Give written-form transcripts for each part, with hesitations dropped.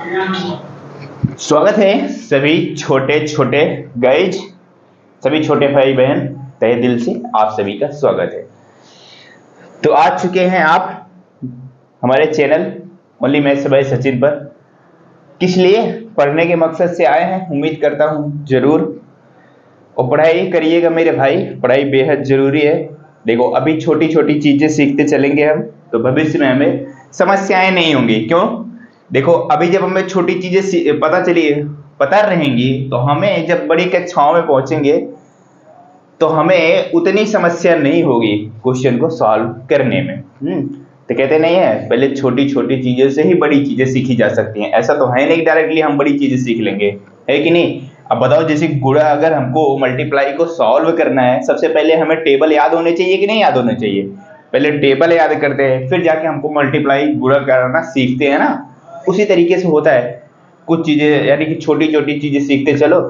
स्वागत है सभी छोटे छोटे गाइज, सभी छोटे भाई बहन, तहे दिल से आप सभी का स्वागत है। तो आ चुके हैं आप हमारे channel only maths by Sachin पर। किस लिए? पढ़ने के मकसद से आए हैं, उम्मीद करता हूँ जरूर। और पढ़ाई करिएगा मेरे भाई, पढ़ाई बेहद जरूरी है। देखो, अभी छोटी छोटी चीजें सीखते चलेंगे हम, तो भविष्य में हमें समस्याएं नहीं होंगी। क्यों? देखो, अभी जब हमें छोटी चीजें पता रहेंगी, तो हमें जब बड़ी कक्षाओं में पहुंचेंगे तो हमें उतनी समस्या नहीं होगी क्वेश्चन को सॉल्व करने में। तो कहते नहीं है, पहले छोटी छोटी चीजों से ही बड़ी चीजें सीखी जा सकती हैं। ऐसा तो है नहीं डायरेक्टली हम बड़ी चीजें सीख लेंगे, है कि नहीं? अब बताओ, जैसे गुणा, अगर हमको मल्टीप्लाई को सॉल्व करना है, सबसे पहले हमें टेबल याद होने चाहिए कि नहीं याद होने चाहिए? पहले टेबल याद करते हैं, फिर जाके हमको मल्टीप्लाई गुणा करना सीखते हैं ना। उसी तरीके से होता है कुछ चीजें, यानी कि छोटी छोटी चीजें सीखते चलो।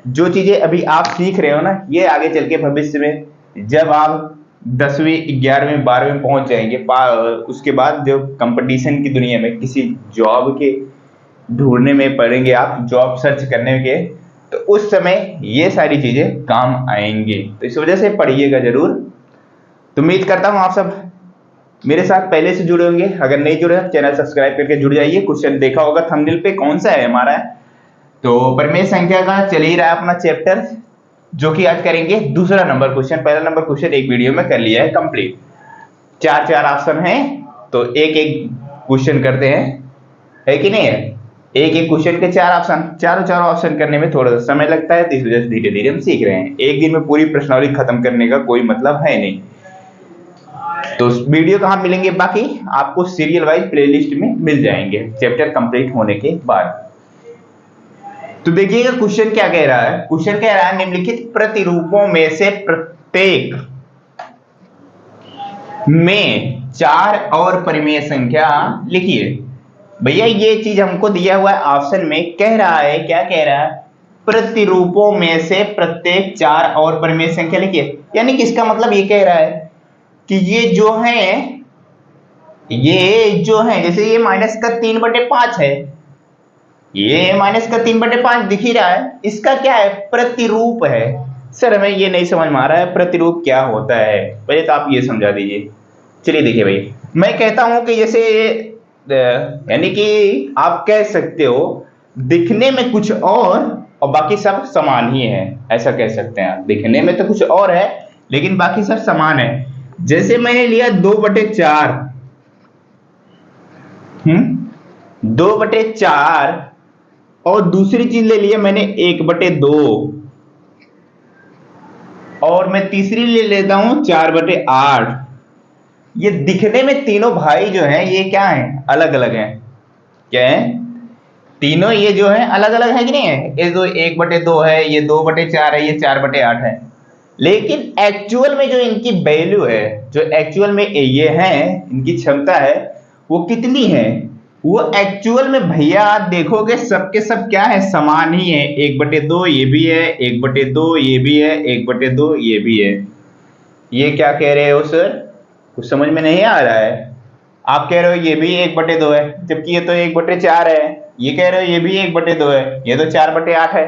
जो चीजें अभी आप सीख रहे हो ना, ये आगे चल के भविष्य में जब आप 10वीं 11वीं 12वीं में पहुंच जाएंगे, उसके बाद जो कंपटीशन की दुनिया में किसी जॉब के ढूंढने में पड़ेंगे, आप जॉब सर्च करने के, तो उस समय ये सारी चीजें काम आएंगी। तो इस वजह से पढ़िएगा जरूर। तो उम्मीद करता हूं आप सब मेरे साथ पहले से जुड़े होंगे। अगर नहीं जुड़े हैं, चैनल सब्सक्राइब करके जुड़ जाइए। क्वेश्चन देखा होगा थंबनेल पे, कौन सा है हमारा? तो परिमेय संख्या का चल ही रहा है अपना चैप्टर, जो कि आज करेंगे दूसरा नंबर क्वेश्चन। पहला नंबर क्वेश्चन एक वीडियो में कर लिया है कंप्लीट। चार चार ऑप्शन है, तो एक एक क्वेश्चन करते हैं, है कि नहीं है? एक एक क्वेश्चन के चार ऑप्शन, चारों ऑप्शन करने में थोड़ा सा समय लगता है, तो इस वजह से धीरे धीरे हम सीख रहे हैं। एक दिन में पूरी प्रश्नावली खत्म करने का कोई मतलब है नहीं। तो वीडियो कहाँ मिलेंगे? बाकी आपको सीरियल वाइज प्लेलिस्ट में मिल जाएंगे चैप्टर कंप्लीट होने के बाद। तो देखिएगा क्वेश्चन क्या कह रहा है। क्वेश्चन कह रहा है, निम्नलिखित प्रतिरूपों में से प्रत्येक में 4 और परिमेय संख्या लिखिए। भैया, ये चीज हमको दिया हुआ है ऑप्शन में, कह रहा है, क्या कह रहा है? प्रतिरूपों में से प्रत्येक 4 और परिमेय संख्या लिखिए। यानी कि इसका मतलब ये कह रहा है कि ये जो है, जैसे ये -3/5 है, ये -3/5 दिख ही रहा है, इसका क्या है? प्रतिरूप है। सर, हमें ये नहीं समझ में आ रहा है प्रतिरूप क्या होता है, पहले तो आप ये समझा दीजिए। चलिए देखिए भाई, मैं कहता हूं कि जैसे यानी कि आप कह सकते हो दिखने में कुछ और बाकी सब समान ही है, ऐसा कह सकते हैं आप। दिखने में तो कुछ और है, लेकिन बाकी सब समान है। जैसे मैंने लिया 2/4, 2/4, और दूसरी चीज ले लिया मैंने 1/2, और मैं तीसरी ले लेता हूं 4/8। ये दिखने में तीनों भाई जो है, ये क्या है? अलग अलग है। क्या है? तीनों ये जो है अलग अलग है कि नहीं है? ये जो 1/2 है, ये 2/4 है, ये 4/8 है। लेकिन एक्चुअल में जो इनकी वैल्यू है, जो एक्चुअल में ये है, इनकी क्षमता है, वो कितनी है? वो एक्चुअल में भैया आप देखोगे सबके सब क्या है? समान ही है। 1/2 ये भी है, 1/2 ये भी है, 1/2 ये भी है। ये क्या कह रहे हो सर? कुछ समझ में नहीं आ रहा है। आप कह रहे हो ये भी 1/2 है, जबकि ये तो 1/4 है। ये कह रहे हो ये भी 1/2 है, ये तो 4/8 है।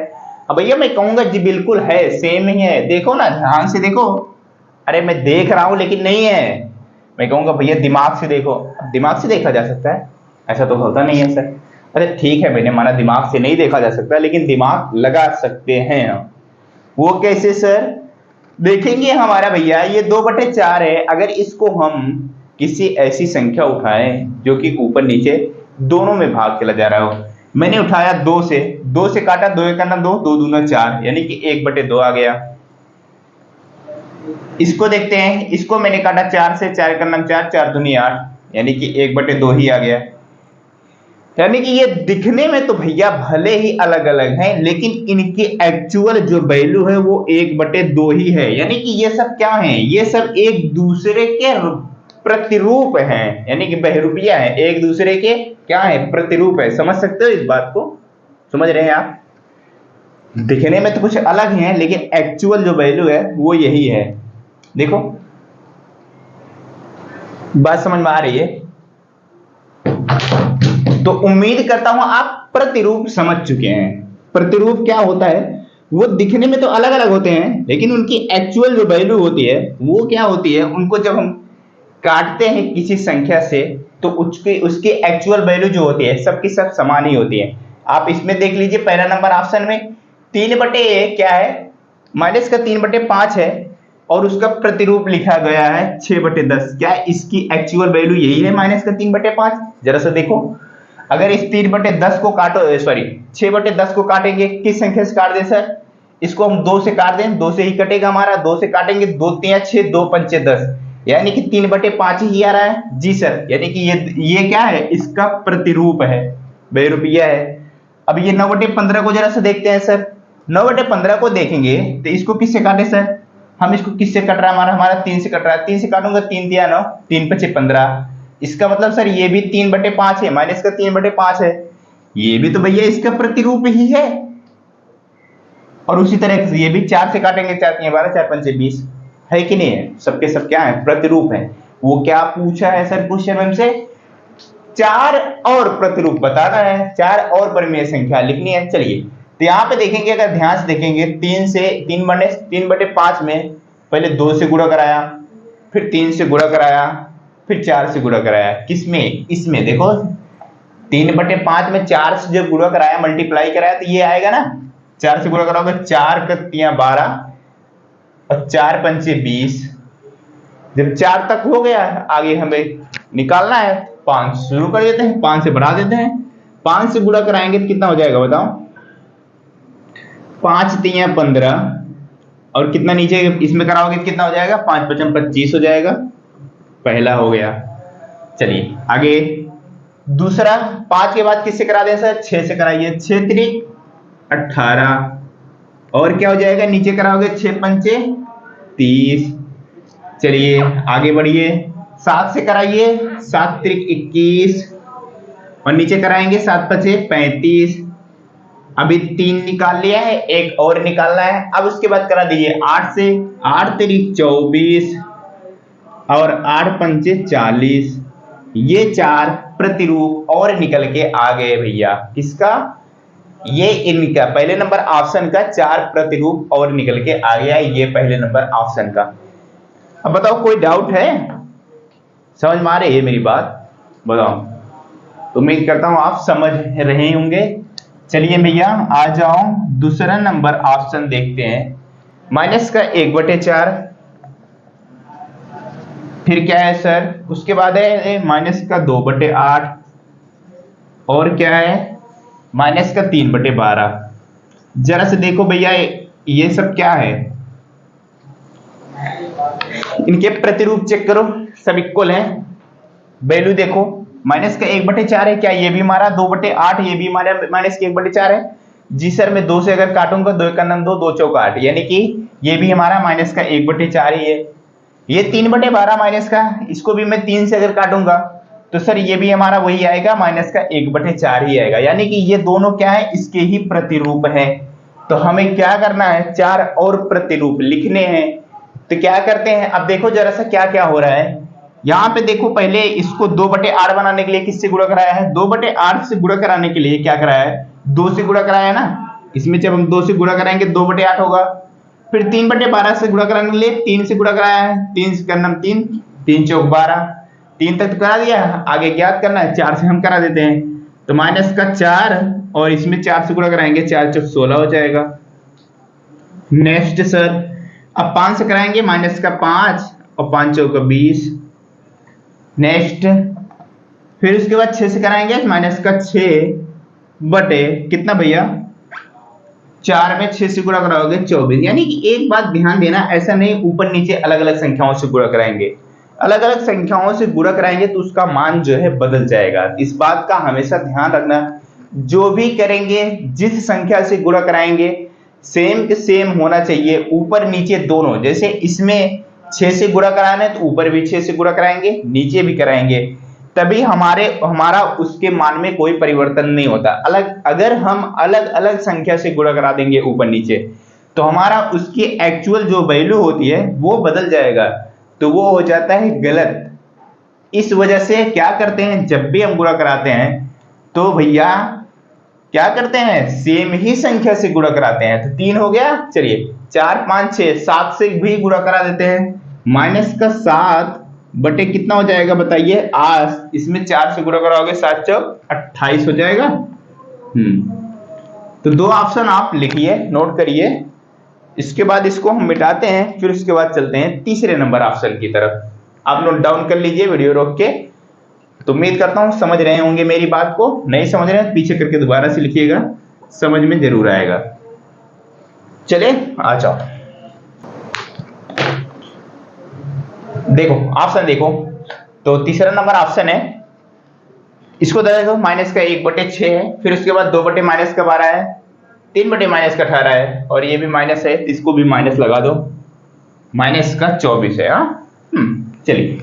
अब भैया मैं कहूंगा जी बिल्कुल है, सेम ही है। देखो ना, ध्यान से देखो। अरे मैं देख रहा हूं लेकिन नहीं है। मैं कहूंगा भैया दिमाग से देखो। दिमाग से देखा जा सकता है? ऐसा तो होता नहीं है सर। अरे ठीक है, मैंने माना दिमाग से नहीं देखा जा सकता, लेकिन दिमाग लगा सकते हैं हम। वो कैसे सर? देखेंगे हमारा भैया ये 2/4 है। अगर इसको हम किसी ऐसी संख्या उठाएं जो कि ऊपर नीचे दोनों में भाग चला जा रहा हो। मैंने उठाया 2 से काटा, 2 1 2, 2 दूना 4, यानी कि 1/2 आ गया। इसको देखते हैं, इसको मैंने काटा 4 से, 4 1 4, 4 दूनी 8, यानी कि 1/2 ही आ गया। यानी कि ये दिखने में तो भैया भले ही अलग अलग हैं, लेकिन इनकी एक्चुअल जो वैल्यू है वो 1/2 ही है। यानी कि ये सब क्या है? ये सब एक दूसरे के प्रतिरूप हैं, यानी कि बहरूपिया है, एक दूसरे के क्या है? प्रतिरूप है। समझ सकते हो इस बात को? समझ रहे हैं आप? दिखने में तो कुछ अलग ही है, लेकिन एक्चुअल जो वैल्यू है वो यही है। देखो, बात समझ में आ रही है? तो उम्मीद करता हूं आप प्रतिरूप समझ चुके हैं। प्रतिरूप क्या होता है, वो दिखने में तो अलग अलग होते हैं, लेकिन उनकी एक्चुअल जो वैल्यू होती है वो क्या होती है, उनको जब हम काटते हैं किसी संख्या से तो उसकी उसकी एक्चुअल वैल्यू जो होती है सबकी सब समान ही होती है। आप इसमें देख लीजिए, पहला नंबर ऑप्शन में 3/, क्या है, माइनस का 3/5 है और उसका प्रतिरूप लिखा गया है 6/10। क्या इसकी एक्चुअल वैल्यू यही है माइनस का 3/5? जरा सा देखो, अगर इस 3/10 को काटो, सॉरी 6/10 को काटेंगे, किस संख्या से काट दें सर? इसको हम 2 से काट दें, 2 से ही कटेगा हमारा, 2 से काटेंगे, 2 3 6, 2 5 10, यानी कि 3/5 ही आ रहा है। जी सर, यानी कि ये क्या है, इसका प्रतिरूप है, बेरुपया है। अब ये 9/15 को जरा सा देखते हैं सर। 9/15 को देखेंगे तो इसको किससे काटे सर? हम इसको किससे कट रहा है, हमारा 3 से कट रहा है, 3 से काटूंगा, 3 दिया 9, 3 5 15। इसका मतलब सर ये भी 3/5 है, माइनस का 3/5 है, ये भी तो भैया इसका प्रतिरूप ही है। और उसी तरह से ये भी 4 से काटेंगे, 4 3 12, 4 5 20, है कि नहीं है? सबके सब क्या है, प्रतिरूप है। वो क्या पूछा है सर क्वेश्चन हमसे? 4 और प्रतिरूप बताना है, 4 और परिमेय संख्या लिखनी है। चलिए, तो यहाँ पे देखेंगे, अगर ध्यान से देखेंगे, 3/5 में पहले 2 से गुणा कराया, फिर 3 से गुणा कराया, फिर 4 से गुणा कराया। किसमें? इसमें देखो, 3/5 में 4 से जब गुणा कराया, मल्टीप्लाई कराया, तो ये आएगा ना, 4 से गुणा कराओगे, 4 का 3 12 और 4 5 20। जब 4 तक हो गया, आगे हमें निकालना है, 5 शुरू कर देते हैं, 5 से बढ़ा देते हैं, 5 से गुणा कराएंगे तो कितना हो जाएगा बताओ? 5 3 15, और कितना नीचे इसमें कराओगे तो कितना हो जाएगा? 5 5 25 हो जाएगा। पहला हो गया। चलिए आगे दूसरा, 5 के बाद किससे करा दें सर? 6 से कराइए, 6 3 18, और क्या हो जाएगा? नीचे कराओगे, 6 5 30। चलिए आगे बढ़िए, 7 से कराइए, 7 3 21, और नीचे कराएंगे 7 5 35। अभी 3 निकाल लिया है, एक और निकालना है। अब उसके बाद करा दीजिए 8 से, 8 3 24 और 8 5 40। ये 4 प्रतिरूप और निकल के आ गए भैया। किसका? ये इनका पहले नंबर ऑप्शन का 4 प्रतिरूप और निकल के आ गया, ये पहले नंबर ऑप्शन का। अब बताओ, कोई डाउट है? समझ में आ रही है मेरी बात? बताओ। उम्मीद करता हूं आप समझ रहे होंगे। चलिए भैया आ जाओ, दूसरा नंबर ऑप्शन देखते हैं। माइनस का 1/4, फिर क्या है सर? उसके बाद है माइनस का 2/8, और क्या है? माइनस का 3/12। जरा से देखो भैया, ये सब क्या है, इनके प्रतिरूप चेक करो, सब इक्वल हैं। वैल्यू देखो, माइनस का 1/4 है, क्या ये भी हमारा 2/8? ये भी हमारा माइनस का 1/4 है। जी सर, मैं 2 से अगर काटूंगा, 2 का 2, 2 चौका 8, यानी कि ये भी हमारा माइनस का 1/4 ही है। ये 3/12 माइनस का, इसको भी मैं 3 से अगर काटूंगा तो सर ये भी हमारा वही आएगा, माइनस का 1/4 ही आएगा, यानी कि ये दोनों क्या है, इसके ही प्रतिरूप है। तो हमें क्या करना है? 4 और प्रतिरूप लिखने हैं। तो क्या करते हैं, अब देखो जरा सा क्या क्या हो रहा है। यहाँ पे देखो, पहले इसको 2/8 बनाने के लिए किससे गुणा कराया है? 2/8 से गुणा कराने के लिए क्या कराया है? 2 से गुणा कराया है ना। इसमें जब हम 2 से गुणा कराएंगे 2/8 होगा। फिर 3/12 से गुणा कराने के लिए 3 से गुणा कराया है, 3 से करना 3, 3 चौक 12, 3 तक तो करा दिया, आगे ज्ञात करना है, 4 से हम करा देते हैं। तो माइनस का 4, और इसमें 4 से गुणा कराएंगे, 4 चौक 16 हो जाएगा। नेक्स्ट सर, अब 5 से कराएंगे, माइनस का 5 और 5 चौक 20। नेक्स्ट, फिर उसके बाद 6 से कराएंगे, माइनस का 6 बटे कितना भैया? 4 में 6 से गुणा कराओगे 24। यानी कि एक बात ध्यान देना, ऐसा नहीं ऊपर नीचे अलग अलग संख्याओं से गुणा कराएंगे, अलग अलग संख्याओं से गुणा कराएंगे तो उसका मान जो है बदल जाएगा। इस बात का हमेशा ध्यान रखना, जो भी करेंगे, जिस संख्या से गुणा कराएंगे, सेम के सेम होना चाहिए, ऊपर नीचे दोनों। जैसे इसमें 6 से गुणा कराना है तो ऊपर भी 6 से गुणा कराएंगे, नीचे भी कराएंगे, तभी हमारा उसके मान में कोई परिवर्तन नहीं होता। अगर हम अलग अलग संख्या से गुणा करा देंगे ऊपर नीचे, तो हमारा उसकी एक्चुअल जो वैल्यू होती है वो बदल जाएगा, तो वो हो जाता है गलत। इस वजह से क्या करते हैं, जब भी हम गुणा कराते हैं तो भैया क्या करते हैं, सेम ही संख्या से गुणा कराते हैं। तो 3 हो गया, चलिए 4 5 6 7 से भी गुणा करा देते हैं। माइनस का 7 बटे कितना हो जाएगा बताइए, 8। इसमें 4 से गुणा कराओगे 7 चौक 28 हो जाएगा। तो दो ऑप्शन आप लिखिए, नोट करिए। इसके बाद इसको हम मिटाते हैं, फिर उसके बाद चलते हैं तीसरे नंबर ऑप्शन की तरफ। आप नोट डाउन कर लीजिए वीडियो रोक के। तो उम्मीद करता हूं समझ रहे होंगे मेरी बात को। नहीं समझ रहे हैं पीछे करके दोबारा से लिखिएगा, समझ में जरूर आएगा। चलिए आ जाओ, देखो ऑप्शन देखो। तो तीसरा नंबर ऑप्शन है, इसको देखो माइनस का 1/6 है, फिर उसके बाद 2 माइनस का 12 है, 3 माइनस का 18 है, और ये भी माइनस है, इसको भी माइनस लगा दो, माइनस का 24 है। चलिए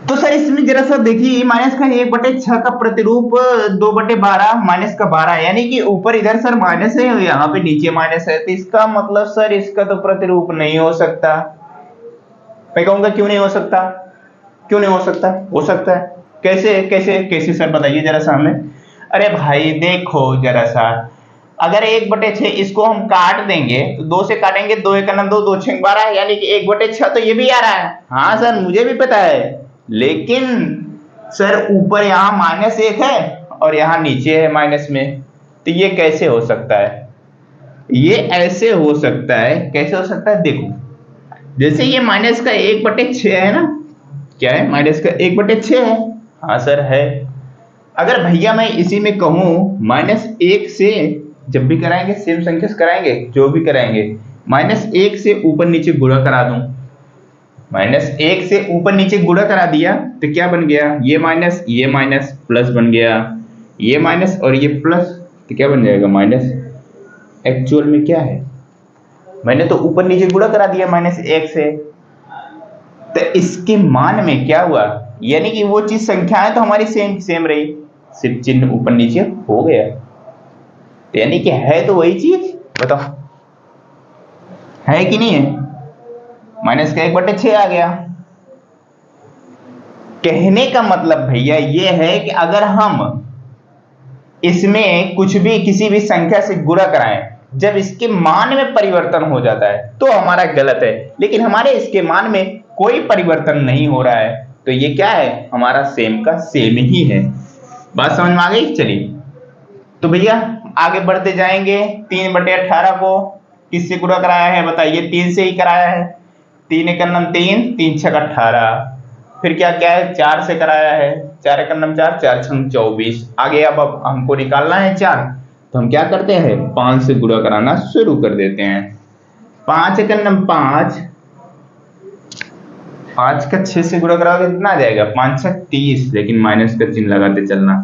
तो सर इसमें जरा सा देखिए, माइनस का 1/6 का प्रतिरूप 2/12 माइनस का 12, यानी कि ऊपर इधर सर माइनस है और यहाँ पे नीचे माइनस है। तो इसका मतलब सर इसका तो प्रतिरूप नहीं हो सकता। मैं कहूंगा क्यों नहीं हो सकता, क्यों नहीं हो सकता? हो सकता है। कैसे कैसे कैसे सर बताइए जरा सा हमें। अरे भाई देखो जरा सा, अगर 1/6 इसको हम काट देंगे तो 2 से काटेंगे, 2 1 2 2 6 12, यानी कि 1/6 तो ये भी आ रहा है। हाँ सर मुझे भी पता है, लेकिन सर ऊपर यहाँ -1 है और यहाँ नीचे है माइनस में, तो ये कैसे हो सकता है? ये ऐसे हो सकता है, कैसे हो सकता है देखो, जैसे ये माइनस का 1/6 है ना, क्या है, माइनस का 1/6 है। हाँ सर है। अगर भैया मैं इसी में कहूं -1 से, जब भी कराएंगे सेम संख्या से कराएंगे, जो भी कराएंगे -1 से ऊपर नीचे गुणा करा दूं, -1 से ऊपर नीचे गुणा करा दिया तो क्या बन गया, ये माइनस प्लस बन गया, ये माइनस और ये प्लस, तो क्या बन जाएगा माइनस। एक्चुअल में क्या है, मैंने तो ऊपर नीचे गुणा करा दिया -1 से, तो इसके मान में क्या हुआ, यानी कि वो चीज संख्याएं तो हमारी सेम रही, सिर्फ चिन्ह ऊपर नीचे हो गया, तो यानी कि है तो वही चीज। बताओ है कि नहीं है? माइनस का 1/6 आ गया। कहने का मतलब भैया ये है कि अगर हम इसमें कुछ भी किसी भी संख्या से गुणा कराएं, जब इसके मान में परिवर्तन हो जाता है तो हमारा गलत है, लेकिन हमारे इसके मान में कोई परिवर्तन नहीं हो रहा है, तो ये क्या है, हमारा सेम का सेम ही है। बात समझ में आ गई? चलिए तो भैया आगे बढ़ते जाएंगे। 3/18 को किससे गुणा कराया है बताइए? 3 से ही कराया है। 3 1 3, 3 6 18, फिर क्या क्या है, 4 से कराया है, 4 1 4, 4 6 24। आगे अब हमको निकालना है 4, तो हम क्या करते हैं, 5 से गुणा कराना शुरू कर देते हैं। 5 1 5, 5 का 6 से गुणा कराओगे कितना आ जाएगा, 5 6 30, लेकिन माइनस का चिन्ह लगाते चलना।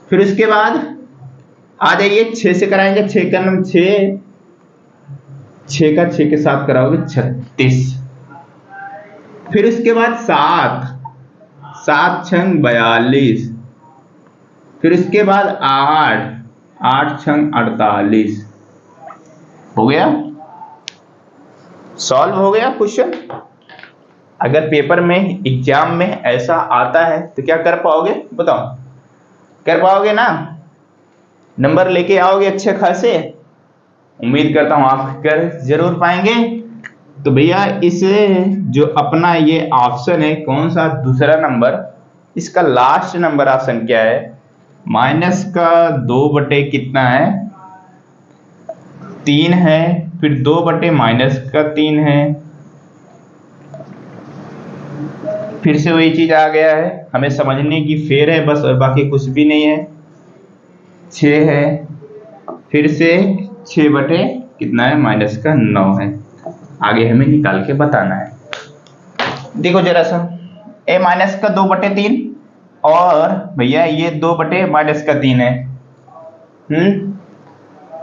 फिर उसके बाद आ जाइए 6 से कराएंगे, 6 का 6, 6 का 6 के साथ कराओगे 36। फिर उसके बाद 7, 7 6 42, फिर उसके बाद 8, 8 6 48। हो गया, सॉल्व हो गया क्वेश्चन। अगर पेपर में एग्जाम में ऐसा आता है तो क्या कर पाओगे बताओ? कर पाओगे ना? नंबर लेके आओगे अच्छे खासे? उम्मीद करता हूं आप कर जरूर पाएंगे। तो भैया इस जो अपना ये ऑप्शन है कौन सा, दूसरा नंबर, इसका लास्ट नंबर ऑप्शन क्या है, माइनस का 2 बटे कितना है, 3 है, फिर 2 बटे माइनस का 3 है, फिर से वही चीज आ गया है, हमें समझने की फेर है बस, और बाकी कुछ भी नहीं है। 6 है, फिर से 6 बटे कितना है, माइनस का 9 है। आगे हमें निकाल के बताना है। देखो जरा सा, ए माइनस का 2/3, और भैया ये 2 बटे माइनस का 3 है।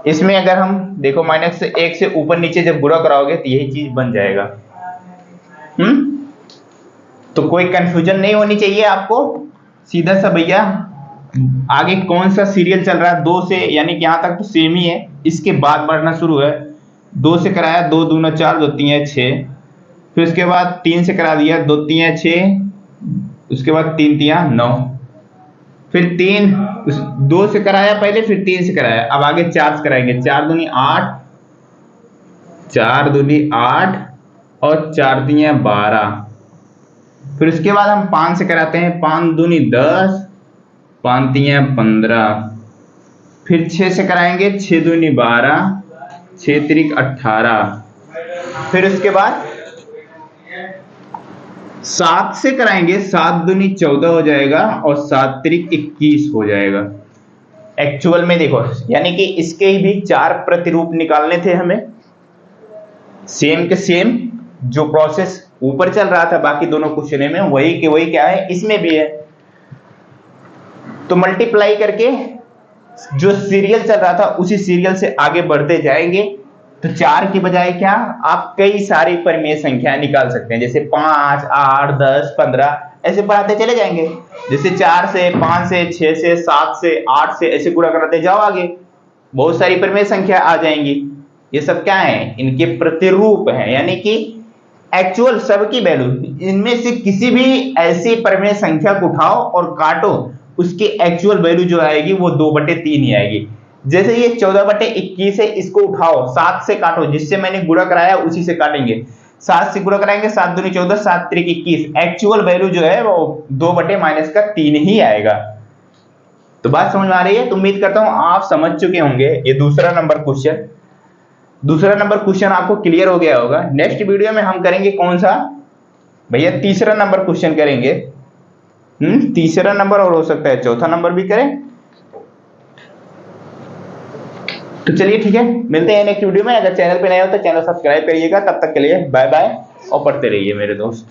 इसमें अगर हम देखो -1 से ऊपर नीचे जब गुणा कराओगे तो यही चीज बन जाएगा। तो कोई कंफ्यूजन नहीं होनी चाहिए आपको। सीधा सा भैया आगे कौन सा सीरियल चल रहा है, 2 से, यानी कि यहां तक तो सेम ही है, इसके बाद बढ़ना शुरू है। 2 से कराया, 2 दूना 4, 2 3 6, फिर उसके बाद 3 से करा दिया, 2 3 6, उसके बाद 3 3 9, फिर 3 2 से कराया पहले, फिर 3 से कराया, अब आगे 4 से कराएंगे। 4 दूनी 8, 4 दूनी 8 और 4 दिए 12। फिर उसके बाद हम 5 से कराते हैं। 5 दूनी 10, 5 दिए 15। फिर 6 से कराएंगे। 6 दूनी 12, 6 त्रिक 18। फिर उसके बाद 7 से कराएंगे। 7 दूनी 14 हो जाएगा और 7 त्रिक 21 हो जाएगा। एक्चुअल में देखो, यानी कि इसके ही भी 4 प्रतिरूप निकालने थे हमें, सेम के सेम जो प्रोसेस ऊपर चल रहा था बाकी दोनों क्वेश्चन में, वही के वही क्या है इसमें भी है। तो मल्टीप्लाई करके जो सीरियल चल रहा था उसी सीरियल से आगे बढ़ते जाएंगे। तो 4 की बजाय क्या आप कई सारी परिमेय संख्या निकाल सकते हैं, जैसे 5, 8, 10, 15 ऐसे बढ़ाते चले जाएंगे। जैसे 4 से, 5 से, 6 से, 7 से, 8 से ऐसे गुणा कराते जाओ आगे, बहुत सारी परिमेय संख्या आ जाएंगी। ये सब क्या है, इनके प्रतिरूप हैं, यानी कि एक्चुअल सबकी वैल्यू। इनमें से किसी भी ऐसी परिमेय संख्या को उठाओ और काटो, उसकी एक्चुअल वैल्यू जो आएगी वो 2/3 ही आएगी। जैसे ये 14/21 है, इसको उठाओ, 7 से काटो, जिससे मैंने गुणा कराया उसी से काटेंगे। 7 से गुणा कराएंगे, 7 दूनी 14, 7 त्रिक 21। एक्चुअल वैल्यू जो है वो 2/-3 ही आएगा। तो बात समझ में आ रही है? तो उम्मीद करता हूं आप समझ चुके होंगे। ये दूसरा नंबर क्वेश्चन आपको क्लियर हो गया होगा। नेक्स्ट वीडियो में हम करेंगे कौन सा भैया, तीसरा नंबर क्वेश्चन करेंगे। तीसरा नंबर, और हो सकता है चौथा नंबर भी करें। तो चलिए ठीक है, मिलते हैं नेक्स्ट वीडियो में। अगर चैनल पे नए हो तो चैनल सब्सक्राइब करिएगा। तब तक के लिए बाय बाय और पढ़ते रहिए मेरे दोस्त।